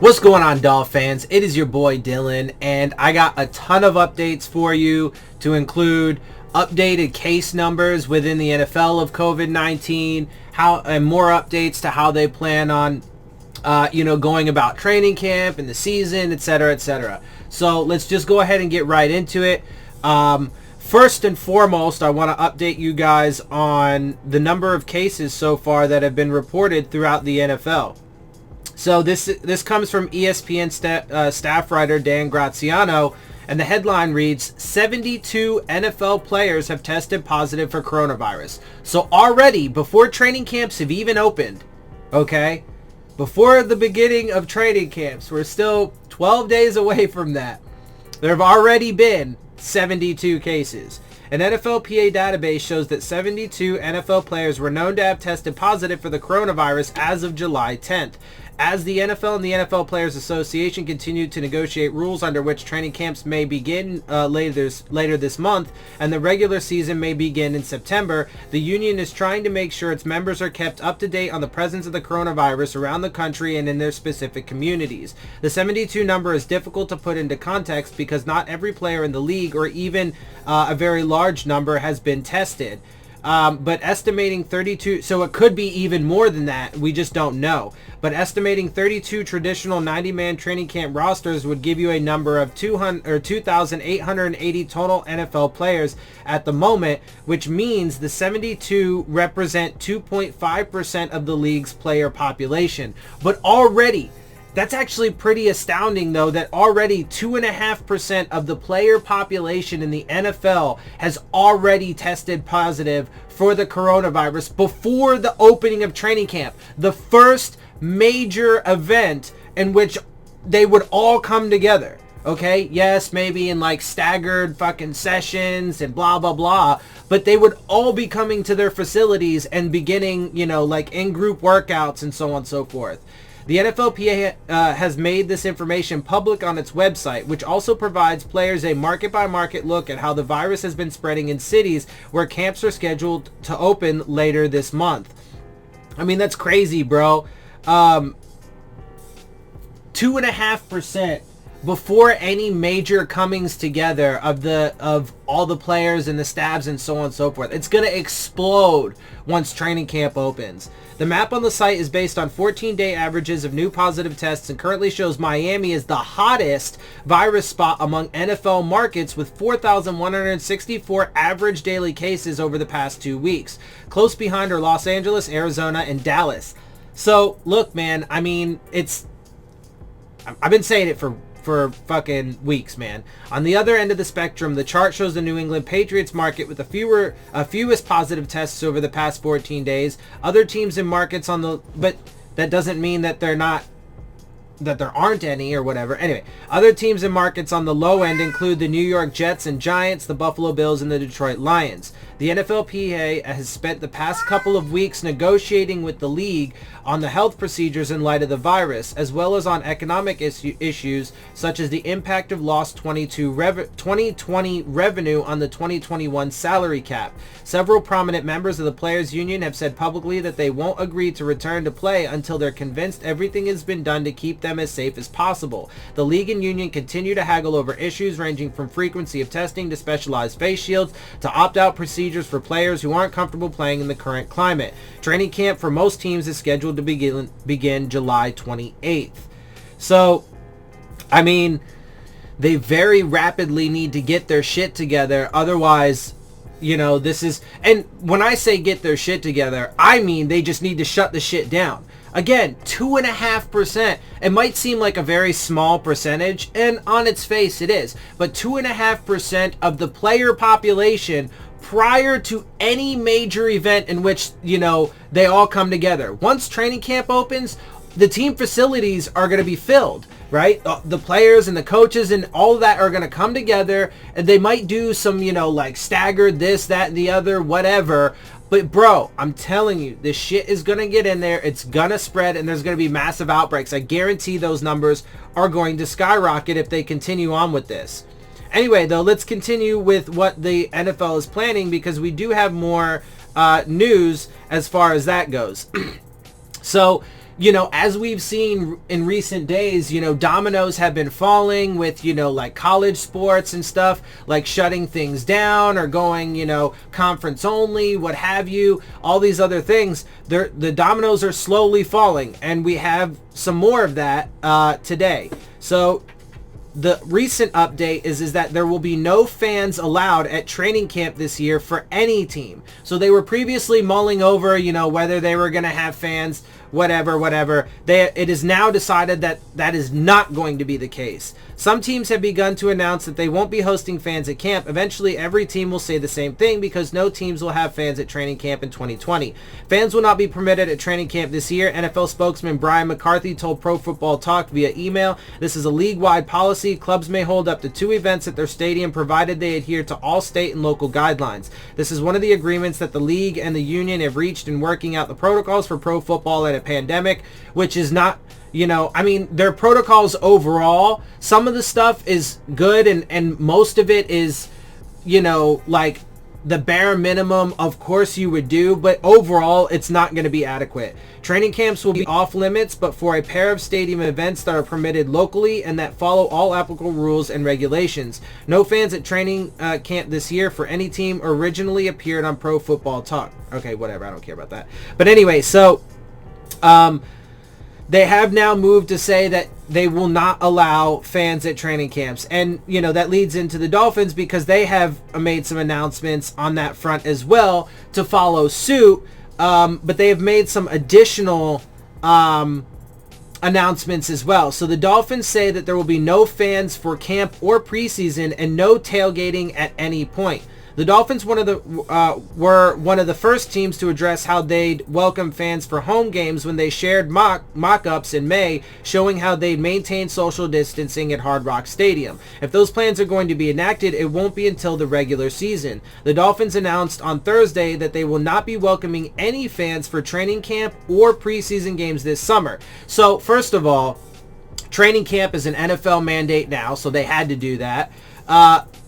What's going on, Dolphins? It is your boy Dillon, and I got a ton of updates for you to include updated case numbers within the NFL of COVID-19, and more updates to how they plan on, going about training camp and the season, etc., etc. So let's just go ahead and get right into it. First and foremost, I want to update you guys on the number of cases so far that have been reported throughout the NFL. So this comes from ESPN staff writer Dan Graziano, and the headline reads, 72 NFL players have tested positive for coronavirus. So already, before training camps have even opened, okay, before the beginning of training camps, we're still 12 days away from that, there have already been 72 cases. An NFLPA database shows that 72 NFL players were known to have tested positive for the coronavirus as of July 10th. As the NFL and the NFL Players Association continued to negotiate rules under which training camps may begin later this month, and the regular season may begin in September, the union is trying to make sure its members are kept up to date on the presence of the coronavirus around the country and in their specific communities. The 72 number is difficult to put into context because not every player in the league, or even a very large number, has been tested. But estimating 32, so it could be even more than that, we just don't know. But estimating 32 traditional 90-man training camp rosters would give you a number of 2,880 total NFL players at the moment, which means the 72 represent 2.5% of the league's player population. But already, that's actually pretty astounding, though, that already 2.5% of the player population in the NFL has already tested positive for the coronavirus before the opening of training camp. The first major event in which they would all come together. Okay, yes, maybe in like staggered fucking sessions and blah, blah, blah, but they would all be coming to their facilities and beginning, like in-group workouts and so on and so forth. The NFLPA has made this information public on its website, which also provides players a market-by-market look at how the virus has been spreading in cities where camps are scheduled to open later this month. I mean, that's crazy, bro. 2.5% before any major comings together of all the players and the stabs and so on and so forth. It's going to explode once training camp opens. The map on the site is based on 14-day averages of new positive tests and currently shows Miami as the hottest virus spot among NFL markets with 4,164 average daily cases over the past 2 weeks. Close behind are Los Angeles, Arizona, and Dallas. So, look, man, I mean, I've been saying it for fucking weeks, man. On the other end of the spectrum, the chart shows the New England Patriots market with the fewest positive tests over the past 14 days. Other teams and markets but that doesn't mean that there aren't any or whatever. Anyway, other teams and markets on the low end include the New York Jets and Giants, the Buffalo Bills, and the Detroit Lions. The NFLPA has spent the past couple of weeks negotiating with the league on the health procedures in light of the virus, as well as on economic issues such as the impact of lost 2020 revenue on the 2021 salary cap. Several prominent members of the Players Union have said publicly that they won't agree to return to play until they're convinced everything has been done to keep them as safe as possible. The league and union continue to haggle over issues ranging from frequency of testing to specialized face shields to opt-out procedures for players who aren't comfortable playing in the current climate. Training camp for most teams is scheduled to begin July 28th. So, I mean, they very rapidly need to get their shit together. Otherwise, this is... And when I say get their shit together, I mean they just need to shut the shit down. Again, 2.5%. It might seem like a very small percentage, and on its face it is. But 2.5% of the player population prior to any major event in which, they all come together. Once training camp opens, the team facilities are going to be filled, right? The players and the coaches and all of that are going to come together, and they might do some, like staggered this, that, and the other, whatever. But bro, I'm telling you, this shit is going to get in there. It's going to spread, and there's going to be massive outbreaks. I guarantee those numbers are going to skyrocket if they continue on with this. Anyway, though, let's continue with what the NFL is planning, because we do have more news as far as that goes. So as we've seen in recent days, dominoes have been falling with, like college sports and stuff, like shutting things down or going, conference only, what have you, all these other things. The dominoes are slowly falling, and we have some more of that today. So the recent update is that there will be no fans allowed at training camp this year for any team. So they were previously mulling over, whether they were going to have fans, whatever. It is now decided that that is not going to be the case. Some teams have begun to announce that they won't be hosting fans at camp. Eventually, every team will say the same thing because no teams will have fans at training camp in 2020. Fans will not be permitted at training camp this year. NFL spokesman Brian McCarthy told Pro Football Talk via email, "This is a league-wide policy. Clubs may hold up to 2 events at their stadium provided they adhere to all state and local guidelines. This is one of the agreements that the league and the union have reached in working out the protocols for pro football at a pandemic," which is not, their protocols overall, some of the stuff is good and most of it is, like the bare minimum, of course you would do, but overall it's not going to be adequate. Training camps will be off limits, but for a pair of stadium events that are permitted locally and that follow all applicable rules and regulations. No fans at training camp this year for any team originally appeared on Pro Football Talk. Okay, whatever, I don't care about that. But anyway, so they have now moved to say that they will not allow fans at training camps. And, that leads into the Dolphins because they have made some announcements on that front as well to follow suit. But they have made some additional announcements as well. So the Dolphins say that there will be no fans for camp or preseason and no tailgating at any point. The Dolphins were one of the first teams to address how they'd welcome fans for home games when they shared mock-ups in May showing how they'd maintain social distancing at Hard Rock Stadium. If those plans are going to be enacted, it won't be until the regular season. The Dolphins announced on Thursday that they will not be welcoming any fans for training camp or preseason games this summer. So, first of all, training camp is an NFL mandate now, so they had to do that.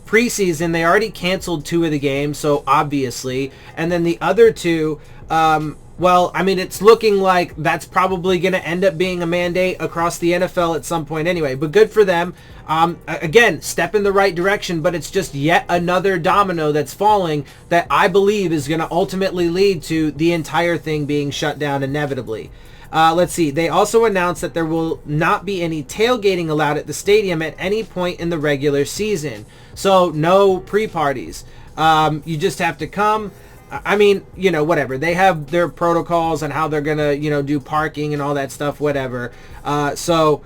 Preseason, they already canceled 2 of the games, so obviously. And then the other 2, it's looking like that's probably going to end up being a mandate across the NFL at some point anyway. But good for them. Again, step in the right direction, but it's just yet another domino that's falling that I believe is going to ultimately lead to the entire thing being shut down inevitably. Let's see. They also announced that there will not be any tailgating allowed at the stadium at any point in the regular season. So no pre-parties. You just have to come. Whatever. They have their protocols on how they're going to, do parking and all that stuff, whatever. So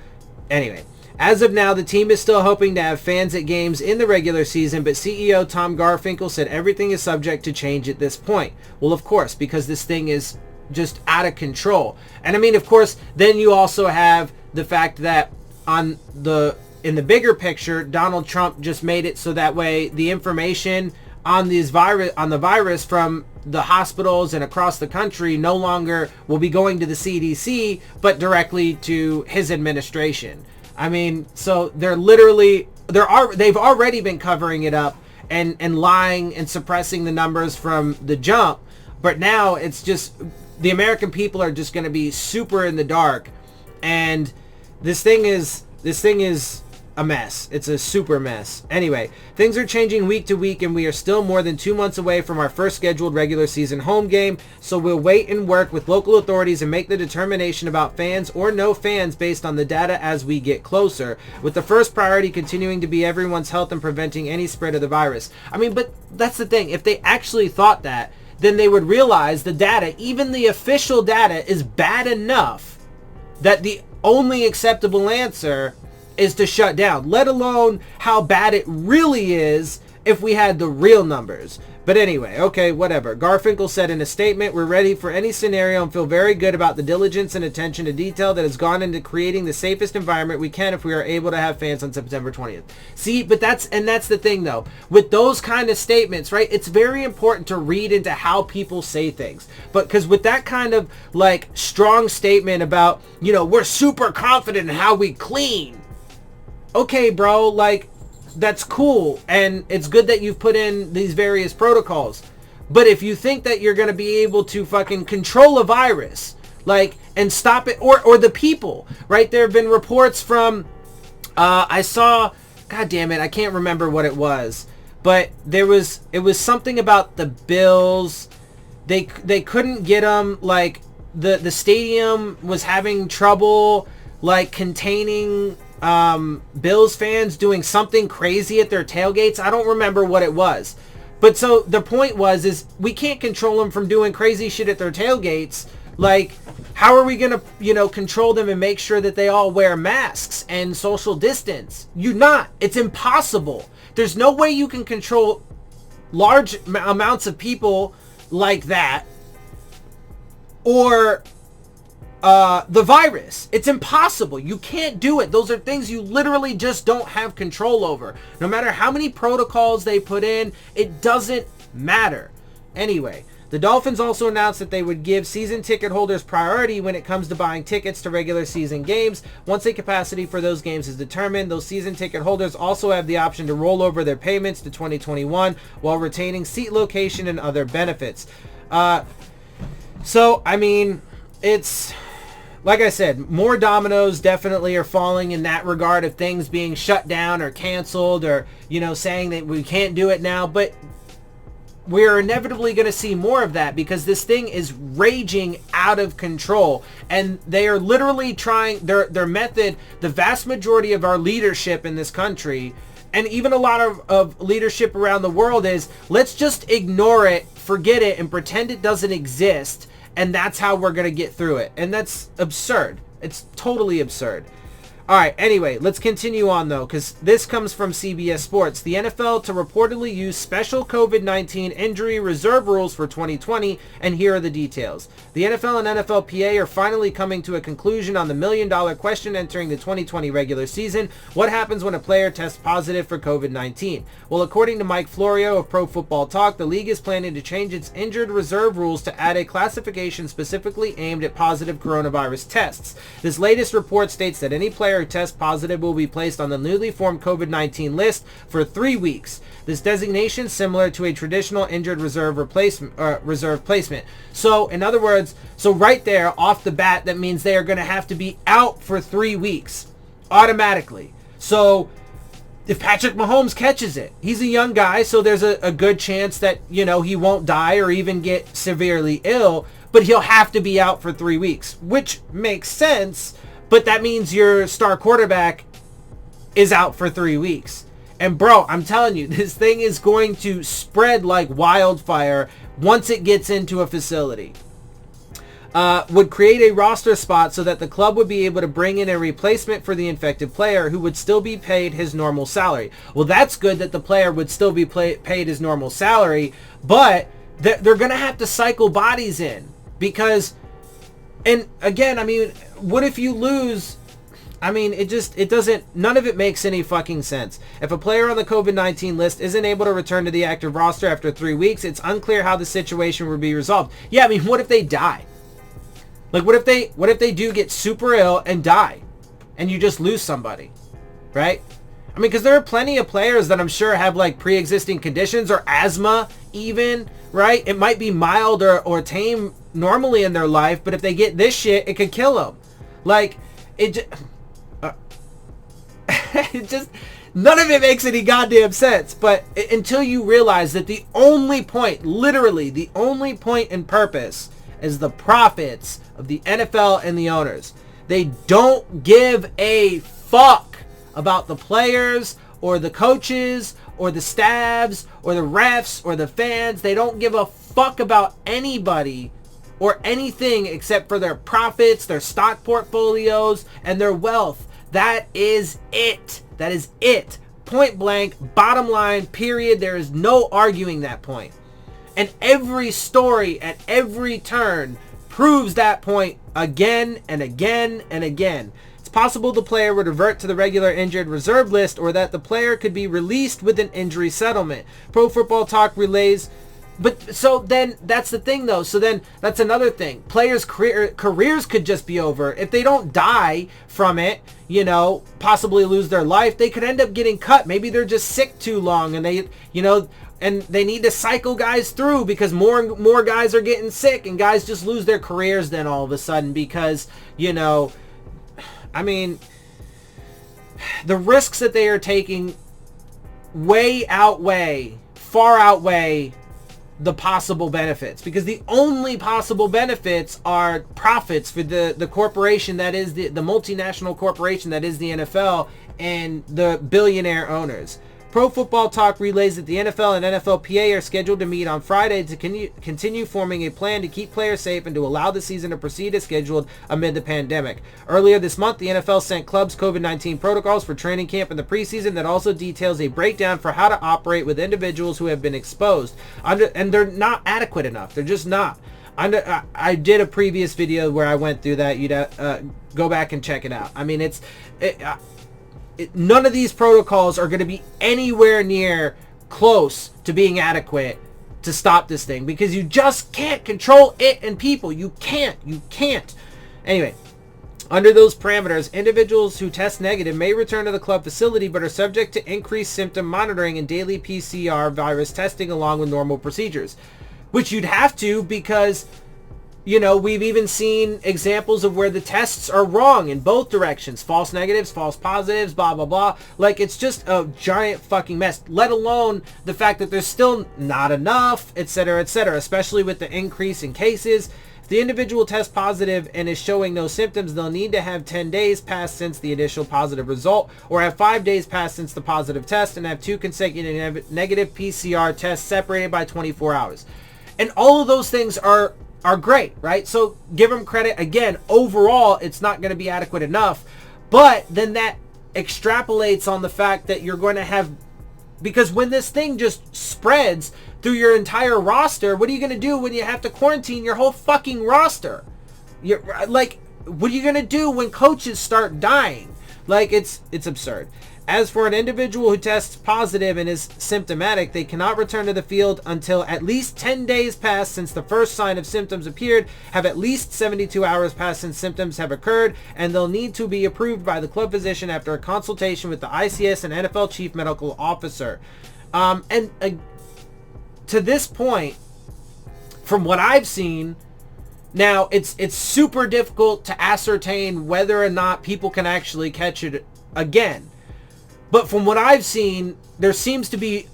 anyway. As of now, the team is still hoping to have fans at games in the regular season, but CEO Tom Garfinkel said everything is subject to change at this point. Well, of course, because this thing is just out of control. And of course, then you also have the fact that in the bigger picture, Donald Trump just made it so that way the information on the virus from the hospitals and across the country no longer will be going to the CDC, but directly to his administration. So they've already been covering it up and lying and suppressing the numbers from the jump, but now it's just the American people are just going to be super in the dark, and this thing is a mess. It's a super mess. Anyway, things are changing week to week, and we are still more than 2 months away from our first scheduled regular season home game, so we'll wait and work with local authorities and make the determination about fans or no fans based on the data as we get closer, with the first priority continuing to be everyone's health and preventing any spread of the virus. But that's the thing. If they actually thought that, then they would realize the data, even the official data, is bad enough that the only acceptable answer is to shut down, let alone how bad it really is if we had the real numbers. But anyway, okay, whatever. Garfinkel said in a statement, "We're ready for any scenario and feel very good about the diligence and attention to detail that has gone into creating the safest environment we can if we are able to have fans on September 20th. See, but that's the thing though. With those kind of statements, right, it's very important to read into how people say things. But because with that kind of like strong statement about, we're super confident in how we clean. Okay, bro, like, that's cool, and it's good that you've put in these various protocols. But if you think that you're going to be able to fucking control a virus, Like, and stop it, or the people, right? There have been reports from, I saw, God damn it, I can't remember what it was, but it was something about the Bills. They couldn't get them, like, the stadium was having trouble, like, containing Bills fans doing something crazy at their tailgates. I don't remember what it was. But so the point is we can't control them from doing crazy shit at their tailgates. Like, how are we going to, control them and make sure that they all wear masks and social distance? You're not. It's impossible. There's no way you can control large amounts of people like that, or the virus. It's impossible. You can't do it. Those are things you literally just don't have control over. No matter how many protocols they put in, it doesn't matter. Anyway, the Dolphins also announced that they would give season ticket holders priority when it comes to buying tickets to regular season games. Once a capacity for those games is determined, those season ticket holders also have the option to roll over their payments to 2021 while retaining seat location and other benefits. So, I mean, it's, like I said, more dominoes definitely are falling in that regard of things being shut down or canceled, or, saying that we can't do it now. But we're inevitably going to see more of that, because this thing is raging out of control, and they are literally trying their method. The vast majority of our leadership in this country, and even a lot of leadership around the world, is let's just ignore it, forget it, and pretend it doesn't exist, and that's how we're going to get through it. And that's absurd. It's totally absurd. All right, anyway, let's continue on, though, because this comes from CBS Sports. The NFL to reportedly use special COVID-19 injury reserve rules for 2020, and here are the details. The NFL and NFLPA are finally coming to a conclusion on the million-dollar question entering the 2020 regular season. What happens when a player tests positive for COVID-19? Well, according to Mike Florio of Pro Football Talk, the league is planning to change its injured reserve rules to add a classification specifically aimed at positive coronavirus tests. This latest report states that any player who tests positive will be placed on the newly formed COVID-19 list for 3 weeks. This designation is similar to a traditional injured reserve placement. So, in other words, right there, off the bat, that means they are going to have to be out for 3 weeks automatically. So, if Patrick Mahomes catches it, he's a young guy, so there's a good chance that, he won't die or even get severely ill, but he'll have to be out for 3 weeks, which makes sense. But that means your star quarterback is out for 3 weeks. And bro, I'm telling you, this thing is going to spread like wildfire once it gets into a facility. Would create a roster spot so that the club would be able to bring in a replacement for the infected player who would still be paid his normal salary. Well, that's good that the player would still be paid his normal salary, but they're going to have to cycle bodies in, because, and again, I mean, what if you lose? I mean, it doesn't, none of it makes any fucking sense. If a player on the COVID-19 list isn't able to return to the active roster after 3 weeks, it's unclear how the situation will be resolved. Yeah, I mean, what if they die? Like, what if they do get super ill and die, and you just lose somebody, right? I mean, because there are plenty of players that I'm sure have like pre-existing conditions or asthma even, right? It might be mild or tame normally in their life, but if they get this shit, it could kill them. Like, it just, none of it makes any goddamn sense. But until you realize that the only point, literally the only point and purpose, is the profits of the NFL and the owners. They don't give a fuck about the players or the coaches or the staffs or the refs or the fans. They don't give a fuck about anybody or anything except for their profits, their stock portfolios, and their wealth. That is it. That is it. Point blank, bottom line, period. There is no arguing that point. And every story at every turn proves that point again and again and again. It's possible the player would revert to the regular injured reserve list, or that the player could be released with an injury settlement. Pro Football Talk relays. But so then that's the thing though. So then that's another thing. Players' careers could just be over. If they don't die from it, possibly lose their life, they could end up getting cut. Maybe they're just sick too long and they, and they need to cycle guys through because more and more guys are getting sick and guys just lose their careers then all of a sudden because, I mean, the risks that they are taking far outweigh the possible benefits, because the only possible benefits are profits for the corporation that is the multinational corporation that is the NFL and the billionaire owners. Pro Football Talk relays that the NFL and NFLPA are scheduled to meet on Friday to continue forming a plan to keep players safe and to allow the season to proceed as scheduled amid the pandemic. Earlier this month, the NFL sent clubs COVID-19 protocols for training camp and the preseason that also details a breakdown for how to operate with individuals who have been exposed. And they're not adequate enough. They're just not. I did a previous video where I went through that. You'd go back and check it out. I mean, none of these protocols are going to be anywhere near close to being adequate to stop this thing, because you just can't control it and people. You can't. Anyway, under those parameters, individuals who test negative may return to the club facility but are subject to increased symptom monitoring and daily PCR virus testing along with normal procedures, which you'd have to, because we've even seen examples of where the tests are wrong in both directions. False negatives, false positives, blah, blah, blah. Like, it's just a giant fucking mess, let alone the fact that there's still not enough, etc., especially with the increase in cases. If the individual tests positive and is showing no symptoms, they'll need to have 10 days passed since the initial positive result, or have 5 days passed since the positive test, and have 2 consecutive negative PCR tests separated by 24 hours. And all of those things are great, right? So give them credit. Again, overall, it's not going to be adequate enough, but then that extrapolates on the fact that you're going to have, because when this thing just spreads through your entire roster, what are you going to do when you have to quarantine your whole fucking roster? You're like, what are you going to do when coaches start dying? Like, it's absurd. As for an individual who tests positive and is symptomatic, they cannot return to the field until at least 10 days pass since the first sign of symptoms appeared, have at least 72 hours passed since symptoms have occurred, and they'll need to be approved by the club physician after a consultation with the ICS and NFL chief medical officer. To this point, from what I've seen, now it's super difficult to ascertain whether or not people can actually catch it again. But from what I've seen, there seems to be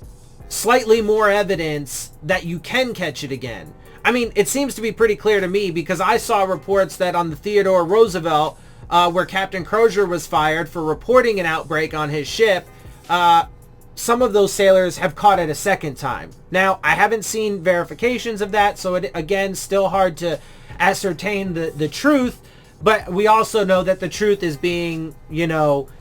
slightly more evidence that you can catch it again. I mean, it seems to be pretty clear to me, because I saw reports that on the Theodore Roosevelt, where Captain Crozier was fired for reporting an outbreak on his ship, some of those sailors have caught it a second time. Now, I haven't seen verifications of that, so it, again, still hard to ascertain the truth, but we also know that the truth is being,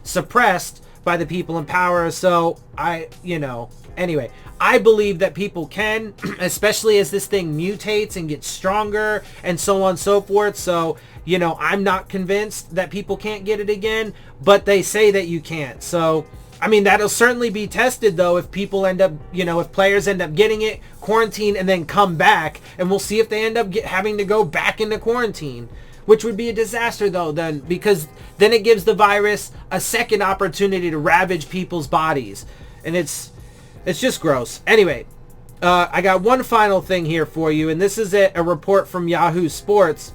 suppressed by the people in power. So anyway, I believe that people can, especially as this thing mutates and gets stronger and so on and so forth. So, I'm not convinced that people can't get it again, but they say that you can't. So, I mean, that'll certainly be tested though if people end up, if players end up getting it, quarantine, and then come back, and we'll see if they end up having to go back into quarantine. Which would be a disaster though then, because then it gives the virus a second opportunity to ravage people's bodies. And it's just gross. Anyway, I got one final thing here for you, and this is a report from Yahoo Sports.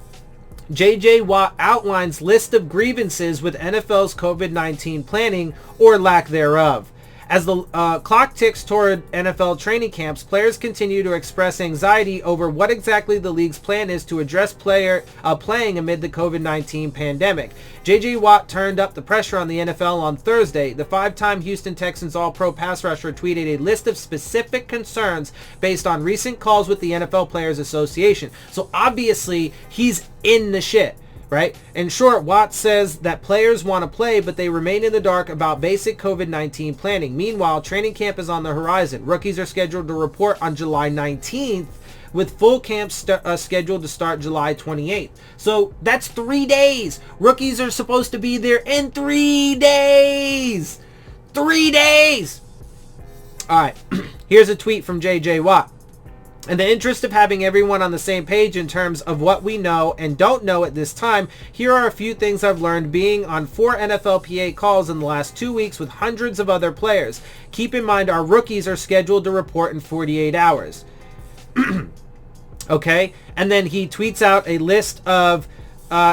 J.J. Watt outlines list of grievances with NFL's COVID-19 planning or lack thereof. As the clock ticks toward NFL training camps, players continue to express anxiety over what exactly the league's plan is to address playing amid the COVID-19 pandemic. J.J. Watt turned up the pressure on the NFL on Thursday. The 5-time Houston Texans All-Pro pass rusher tweeted a list of specific concerns based on recent calls with the NFL Players Association. So obviously, he's in the shit. Right? In short, Watt says that players want to play, but they remain in the dark about basic COVID-19 planning. Meanwhile, training camp is on the horizon. Rookies are scheduled to report on July 19th, with full camp scheduled to start July 28th. So that's 3 days. Rookies are supposed to be there in 3 days. 3 days. All right. Here's a tweet from J.J. Watt. In the interest of having everyone on the same page in terms of what we know and don't know at this time, here are a few things I've learned being on 4 NFLPA calls in the last 2 weeks with hundreds of other players. Keep in mind our rookies are scheduled to report in 48 hours. Okay? And then he tweets out a list of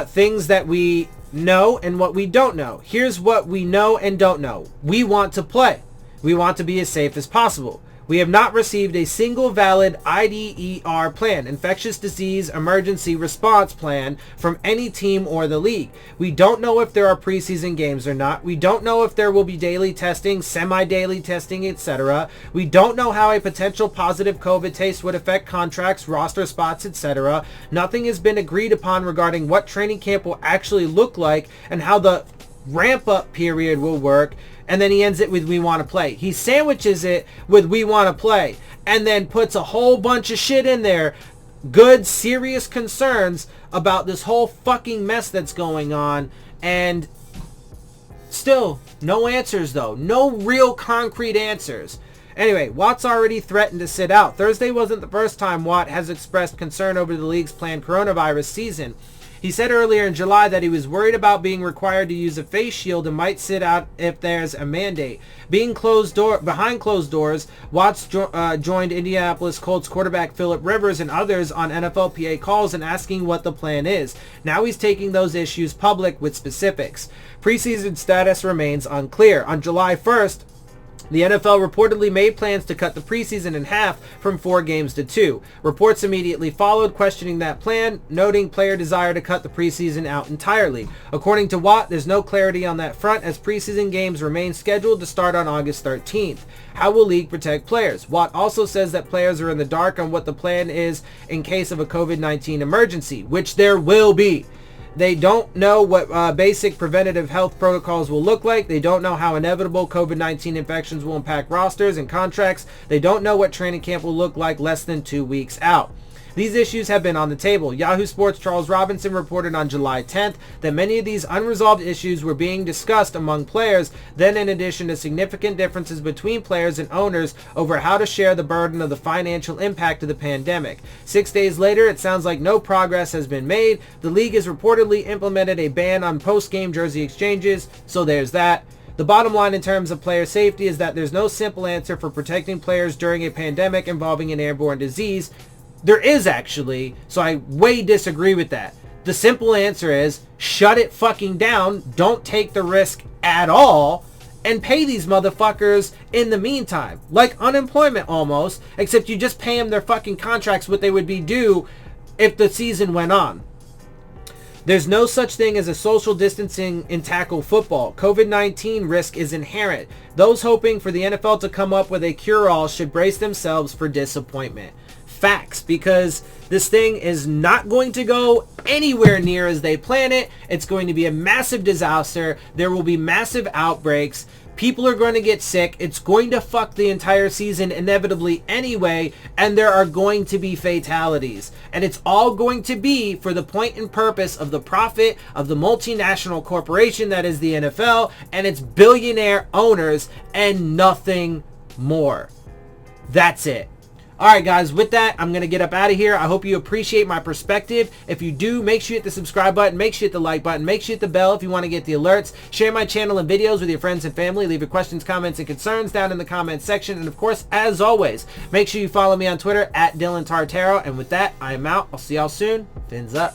things that we know and what we don't know. Here's what we know and don't know. We want to play. We want to be as safe as possible. We have not received a single valid IDER plan, infectious disease emergency response plan, from any team or the league. We don't know if there are preseason games or not. We don't know if there will be daily testing, semi-daily testing, etc. We don't know how a potential positive COVID test would affect contracts, roster spots, etc. Nothing has been agreed upon regarding what training camp will actually look like and how the ramp-up period will work. And then he ends it with "we want to play." He sandwiches it with "we want to play" and then puts a whole bunch of shit in there. Good, serious concerns about this whole fucking mess that's going on. And still, no answers though. No real concrete answers. Anyway, Watt's already threatened to sit out. Thursday wasn't the first time Watt has expressed concern over the league's planned coronavirus season. He said earlier in July that he was worried about being required to use a face shield and might sit out if there's a mandate. Behind closed doors, Watts joined Indianapolis Colts quarterback Phillip Rivers and others on NFLPA calls and asking what the plan is. Now he's taking those issues public with specifics. Preseason status remains unclear. On July 1st, the NFL reportedly made plans to cut the preseason in half from 4 games to 2. Reports immediately followed questioning that plan, noting player desire to cut the preseason out entirely. According to Watt, there's no clarity on that front as preseason games remain scheduled to start on August 13th. How will league protect players? Watt also says that players are in the dark on what the plan is in case of a COVID-19 emergency, which there will be. They don't know what basic preventative health protocols will look like. They don't know how inevitable COVID-19 infections will impact rosters and contracts. They don't know what training camp will look like less than 2 weeks out. These issues have been on the table. Yahoo Sports' Charles Robinson reported on July 10th that many of these unresolved issues were being discussed among players, then in addition to significant differences between players and owners over how to share the burden of the financial impact of the pandemic. 6 days later, it sounds like no progress has been made. The league has reportedly implemented a ban on post-game jersey exchanges, so there's that. The bottom line in terms of player safety is that there's no simple answer for protecting players during a pandemic involving an airborne disease. There is actually, so I way disagree with that. The simple answer is shut it fucking down, don't take the risk at all, and pay these motherfuckers in the meantime. Like unemployment almost, except you just pay them their fucking contracts what they would be due if the season went on. There's no such thing as a social distancing in tackle football. COVID-19 risk is inherent. Those hoping for the NFL to come up with a cure-all should brace themselves for disappointment. Facts, because this thing is not going to go anywhere near as they plan it. It's going to be a massive disaster. There will be massive outbreaks. People are going to get sick. It's going to fuck the entire season inevitably anyway, and there are going to be fatalities. And it's all going to be for the point and purpose of the profit of the multinational corporation that is the NFL and its billionaire owners and nothing more. That's it. Alright guys, with that, I'm going to get up out of here. I hope you appreciate my perspective. If you do, make sure you hit the subscribe button, make sure you hit the like button, make sure you hit the bell if you want to get the alerts. Share my channel and videos with your friends and family. Leave your questions, comments, and concerns down in the comments section. And of course, as always, make sure you follow me on Twitter at Dillon Tartaro. And with that, I am out. I'll see y'all soon. Fins up.